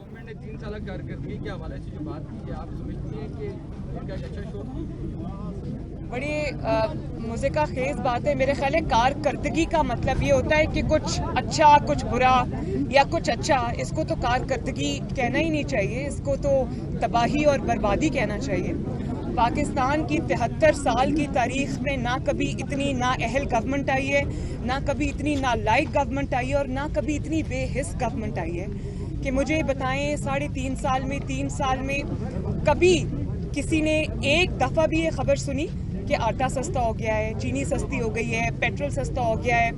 Government ने 3 साल कारकर्दगी के हवाले से जो बात की है, आप समझती हैं कि इनका एक अच्छा शो? बड़ी मुझे खेज बात है। मेरे ख्याल है कारकर्दगी का मतलब ये होता है कि कुछ अच्छा कुछ बुरा या कुछ अच्छा, इसको तो कारकर्दगी कहना ही नहीं चाहिए, इसको तो तबाही और बर्बादी कहना चाहिए। पाकिस्तान की 73 साल की तारीख में ना कभी इतनी नाअहल गवर्नमेंट आई है, ना कभी इतनी नालायक गवर्नमेंट आई है और ना कभी इतनी बेहिस गवर्नमेंट आई है कि मुझे बताएं 3.5 साल में कभी किसी ने एक दफ़ा भी ये खबर सुनी कि आटा सस्ता हो गया है, चीनी सस्ती हो गई है, पेट्रोल सस्ता हो गया है,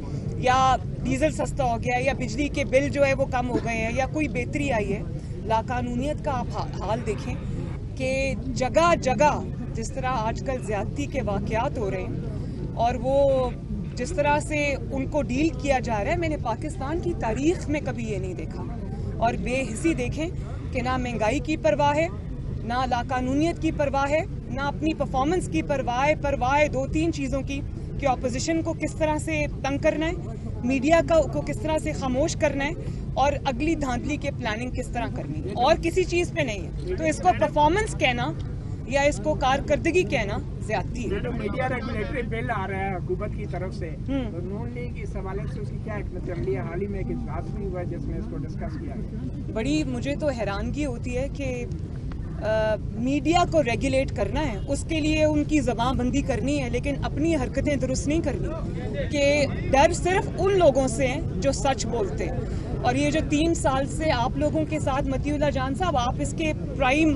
या डीजल सस्ता हो गया है, या बिजली के बिल जो है वो कम हो गए हैं, या कोई बेहतरी आई है? लाकानूनियत का आप हाल देखें कि जगह जगह जिस तरह आजकल ज़्यादती के वाक़यात हो रहे हैं और वो जिस तरह से उनको डील किया जा रहा है, मैंने पाकिस्तान की तारीख़ में कभी ये नहीं देखा। और बेहिसी देखें कि ना महंगाई की परवाह है, ना लाकानूनियत की परवाह है, ना अपनी परफॉर्मेंस की परवाह है 2-3 चीज़ों की कि अपोजिशन को किस तरह से तंग करना है, मीडिया को किस तरह से खामोश करना है और अगली धांधली के प्लानिंग किस तरह करनी है, और किसी चीज़ पे नहीं है। तो इसको परफॉर्मेंस कहना या इसको कारकर्दगी कहना ज्यादती है। जो मीडिया रेगुलेटरी बिल आ रहा है हुकूमत की तरफ से, तो नून लीग इस हवाले से उसकी क्या हिकमत अमली है? हाल ही में एक इजलास भी हुआ है जिसमें इसको डिस्कस किया गया। बड़ी मुझे तो हैरानगी होती है कि मीडिया को रेगुलेट करना है, उसके लिए उनकी ज़बानबंदी करनी है, लेकिन अपनी हरकतें दुरुस्त नहीं करनी। कि डर सिर्फ उन लोगों से है जो सच बोलते हैं। और ये जो 3 साल से आप लोगों के साथ मतीउल्लाह जान साहब, आप इसके प्राइम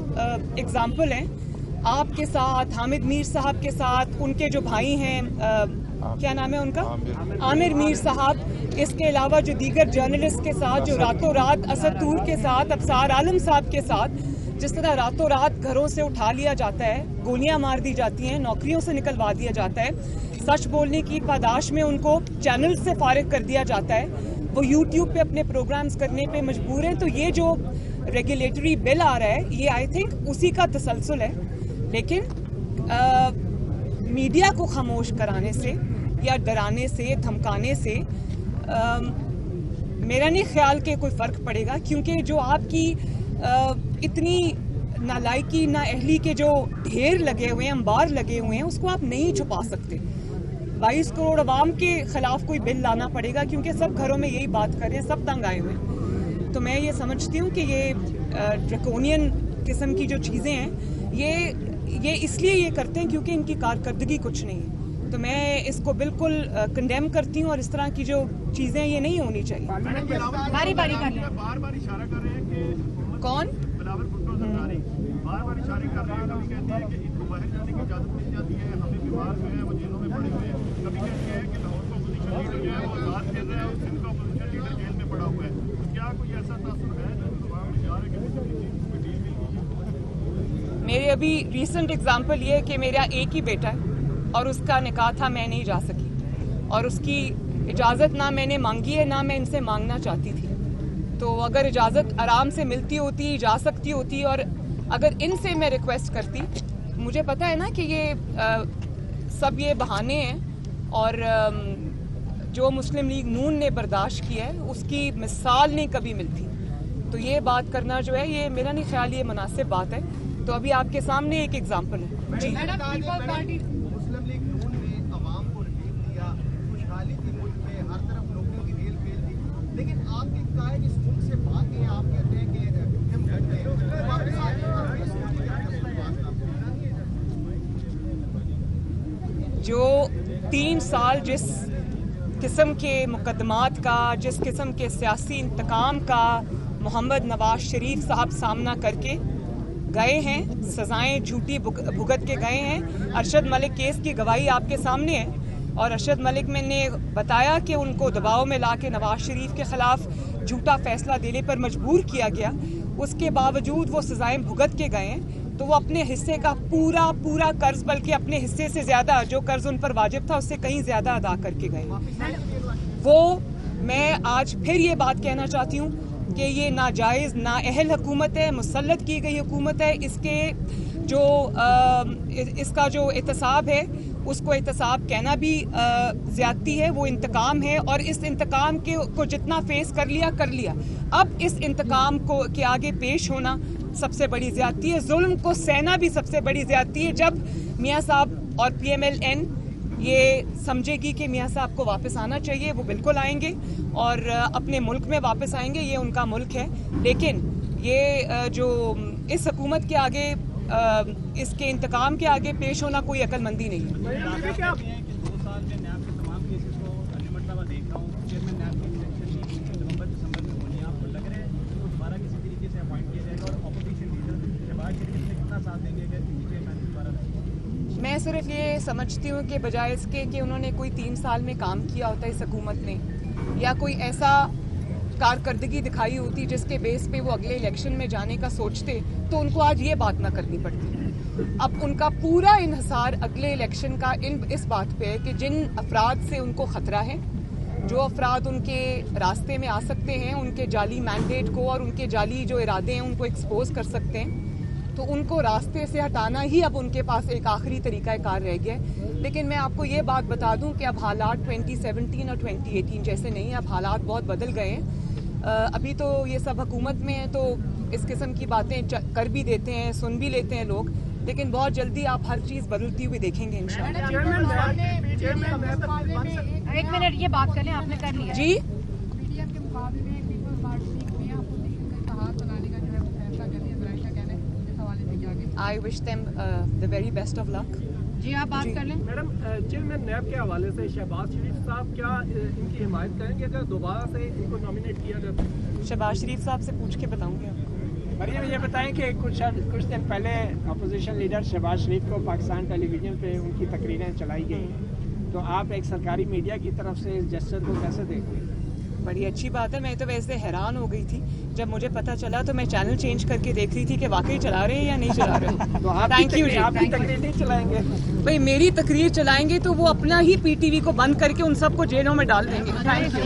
एग्जाम्पल हैं। आपके साथ हामिद मीर साहब के साथ उनके जो भाई हैं, क्या नाम है उनका, आमिर मीर साहब, इसके अलावा जो दीगर जर्नलिस्ट के साथ जो रातों रात असद तूर के साथ, अफसार आलम साहब के साथ जिस तरह रातों रात घरों से उठा लिया जाता है, गोलियां मार दी जाती हैं, नौकरियों से निकलवा दिया जाता है, सच बोलने की पादाश में उनको चैनल से फारिग कर दिया जाता है, वो यूट्यूब पे अपने प्रोग्राम्स करने पे मजबूर हैं। तो ये जो रेगुलेटरी बिल आ रहा है, ये आई थिंक उसी का तसलसल है। लेकिन मीडिया को खामोश कराने से या डराने से, धमकाने से मेरा नहीं ख्याल कि कोई फ़र्क पड़ेगा, क्योंकि जो आपकी इतनी नालायकी, नाअहली के जो ढेर लगे हुए हैं, अंबार लगे हुए हैं, उसको आप नहीं छुपा सकते। 22 करोड़ अवाम के खिलाफ कोई बिल लाना पड़ेगा, क्योंकि सब घरों में यही बात कर रहे हैं, सब तंग आए हुए हैं। तो मैं ये समझती हूँ कि ये ड्रैकोनियन किस्म की जो चीज़ें हैं, ये इसलिए ये करते हैं क्योंकि इनकी कारकर्दगी कुछ नहीं है। तो मैं इसको बिल्कुल कंडेम करती हूँ, और इस तरह की जो चीज़ें ये नहीं होनी चाहिए। बारी बारी बार इशारा कर रहे हैं कि कौन बिलावल भुट्टो सरदारी बार इशारे कर रहे हैं, कभी कहते हैं कि इनको बाहर जाने की इजाजत मिल जाती है, हमें बीमार हुए हैं वो जेलों में पड़े हुए हैं, कभी कहते हैं कि लाहौर का अपोजिशन लीडर जो है वो आजाद खेल रहा है और सिंध का अपोजिशन लीडर जेल में पड़ा हुआ है। क्या कोई ऐसा तासुर है जो दबाव में जा रहे हैं कि डील मिल? मेरे अभी रिसेंट एग्जाम्पल ये है कि मेरा एक ही बेटा है और उसका निकाह था, मैं नहीं जा सकी, और उसकी इजाज़त ना मैंने मांगी है, ना मैं इनसे मांगना चाहती थी। तो अगर इजाज़त आराम से मिलती होती, जा सकती होती, और अगर इनसे मैं रिक्वेस्ट करती, मुझे पता है ना कि ये सब ये बहाने हैं, और जो मुस्लिम लीग नून ने बर्दाश्त किया है उसकी मिसाल नहीं कभी मिलती। तो ये बात करना जो है, ये मेरा नहीं ख्याल ये मुनासिब बात है। तो अभी आपके सामने एक एग्जाम्पल है जी। मुस्लिम लीग नून ने अवाम को रिलीफ दिया, खुशहाली थी मुल्क में, हर तरफ नौकरियों की रेल फेल थी, लेकिन आपके कायद इस मुल्क से भाग गए, आप कहते हैं कि हम वापस आ गए। जो 3 साल जिस किस्म के मुकदमात का, जिस किस्म के सियासी इंतकाम का मोहम्मद नवाज शरीफ साहब सामना करके गए हैं, सजाएं झूठी भुगत के गए हैं। अरशद मलिक केस की गवाही आपके सामने है, और अरशद मलिक ने बताया कि उनको दबाव में ला के नवाज शरीफ के खिलाफ झूठा फैसला देने पर मजबूर किया गया। उसके बावजूद वो सजाएं भुगत के गए हैं, तो वो अपने हिस्से का पूरा कर्ज, बल्कि अपने हिस्से से ज़्यादा जो कर्ज उन पर वाजिब था उससे कहीं ज़्यादा अदा करके गए। वो मैं आज फिर ये बात कहना चाहती हूँ कि ये नाजायज़, नाअहल हुकूमत है, मुसल्लत की गई हुकूमत है। इसका जो एहतसाब है उसको एहतसाब कहना भी ज़्यादती है, वो इंतकाम है। और इस इंतकाम को जितना फेस कर लिया, अब इस इंतकाम के आगे पेश होना सबसे बड़ी ज़्यादती है। जुल्म को सहना भी सबसे बड़ी ज़्यादती है। जब मियाँ साहब और PMLN ये समझेगी कि मियाँ साहब को वापस आना चाहिए, वो बिल्कुल आएंगे और अपने मुल्क में वापस आएंगे। ये उनका मुल्क है। लेकिन ये जो इस हुकूमत के आगे इसके इंतकाम के आगे पेश होना कोई अक्लमंदी नहीं है। 2 साल में नैब के तमाम केसेस को निमटता देख रहा हूँ। चेयरमैन नैब की इलेक्शन नवंबर-दिसंबर में होनी है। आपको लग रहा है कि दोबारा किसी तरीके से अपॉइंट किया जाएगा और अपोजिशन लीडर शहबाज शरीफ से कितना साथ देंगे कि चेयरमैन दोबारा? मैं सिर्फ ये समझती हूँ कि बजाय इसके कि उन्होंने कोई 3 साल में काम किया होता इस हुकूमत ने, या कोई ऐसा कारकर्दगी दिखाई होती जिसके बेस पे वो अगले इलेक्शन में जाने का सोचते, तो उनको आज ये बात ना करनी पड़ती। अब उनका पूरा इन्हिसार अगले इलेक्शन का इस बात पे है कि जिन अफराद से उनको ख़तरा है, जो अफराद उनके रास्ते में आ सकते हैं, उनके जाली मैंडेट को और उनके जाली जो इरादे हैं उनको एक्सपोज कर सकते हैं, तो उनको रास्ते से हटाना ही अब उनके पास एक आखिरी तरीक़ाकार रह गया है। लेकिन मैं आपको ये बात बता दूं कि अब हालात 2017 और 2018 जैसे नहीं, अब हालात बहुत बदल गए हैं। अभी तो ये सब हुकूमत में है तो इस किस्म की बातें कर भी देते हैं, सुन भी लेते हैं लोग, लेकिन बहुत जल्दी आप हर चीज़ बदलती हुई देखेंगे इंशाल्लाह। एक मिनट, ये बात कर लें, आपने कर लिया जी, पीडीएम के मुकाबले में पीपल्स पार्टी में अपोजिशन का इत्तेहाद बनाने का जो है वो फैसला कर लिया। ज़रा इसका कहना है इस हवाले से क्या आगे? I wish them the very best of luck. जी आप बात कर लें। मैडम, चेयरमैन नैब के हवाले से शहबाज शरीफ साहब क्या इनकी हिमायत करेंगे अगर दोबारा से इनको नॉमिनेट किया जाता है? शहबाज शरीफ साहब से पूछ के बताऊंगी आपको। मरियम, ये बताएं कि कुछ दिन पहले अपोजिशन लीडर शहबाज शरीफ को पाकिस्तान टेलीविजन पे उनकी तकरीरें चलाई गई हैं, तो आप एक सरकारी मीडिया की तरफ से इस जेस्चर को कैसे देख रहे हैं? बड़ी अच्छी बात है। मैं तो वैसे हैरान हो गई थी जब मुझे पता चला, तो मैं चैनल चेंज करके देख रही थी कि वाकई चला रहे हैं या नहीं चला रहे। तो आप थैंक यू जी। आप तकरीर नहीं चलाएंगे? भाई मेरी तकरीर चलाएंगे तो वो अपना ही PTV को बंद करके उन सबको जेलों में डाल देंगे। Thank you.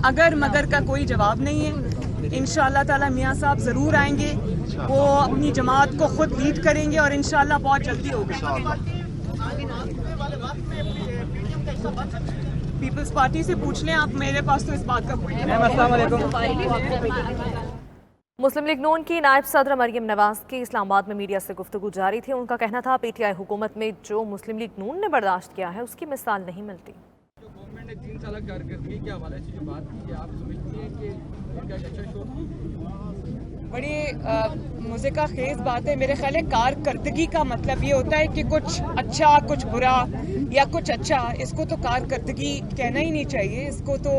अगर मगर का कोई जवाब नहीं है। इंशाअल्लाह ताला मियाँ साहब ज़रूर आएंगे, वो अपनी जमात को खुद लीड करेंगे और इंशाअल्लाह बहुत जल्दी होगा। पीपल्स पार्टी से पूछ लें आप, मेरे पास तो इस बात का कोई मुस्लिम लीग नून की नायब सदर मरियम नवाज की इस्लामाबाद में मीडिया से गुफ्तगू जारी थी। उनका कहना था PTI हुकूमत में जो मुस्लिम लीग नून ने बर्दाश्त किया है उसकी मिसाल नहीं मिलती। जो गवर्नमेंट ने 3 साल कारकर्दगी के हवाले से जो बात की है, आप समझती हैं कि इनका एक अच्छा शो? बड़ी मुज़िका खेज बात है। मेरे ख्याल है कारकर्दगी का मतलब ये होता है कि कुछ अच्छा, कुछ बुरा या कुछ अच्छा, इसको तो कारकर्दगी कहना ही नहीं चाहिए, इसको तो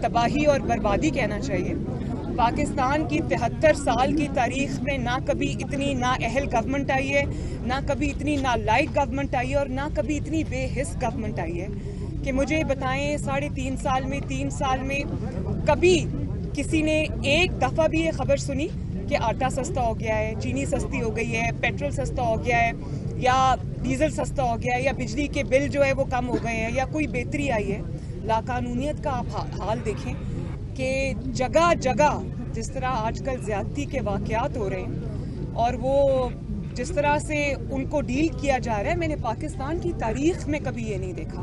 तबाही और बर्बादी कहना चाहिए। पाकिस्तान की 73 साल की तारीख में ना कभी इतनी नाअहल गवर्नमेंट आई है, ना कभी इतनी नालायक गवर्नमेंट आई है और ना कभी इतनी बेहिस गवर्नमेंट आई है कि मुझे बताएं 3.5 साल में 3 साल में कभी किसी ने एक दफ़ा भी ये खबर सुनी कि आटा सस्ता हो गया है, चीनी सस्ती हो गई है, पेट्रोल सस्ता हो गया है, या डीजल सस्ता हो गया है, या बिजली के बिल जो है वो कम हो गए हैं, या कोई बेहतरी आई है? लाकानूनियत का आप हाल देखें कि जगह जगह जिस तरह आजकल ज़्यादती के वाक़यात हो रहे हैं और वो जिस तरह से उनको डील किया जा रहा है, मैंने पाकिस्तान की तारीख में कभी ये नहीं देखा।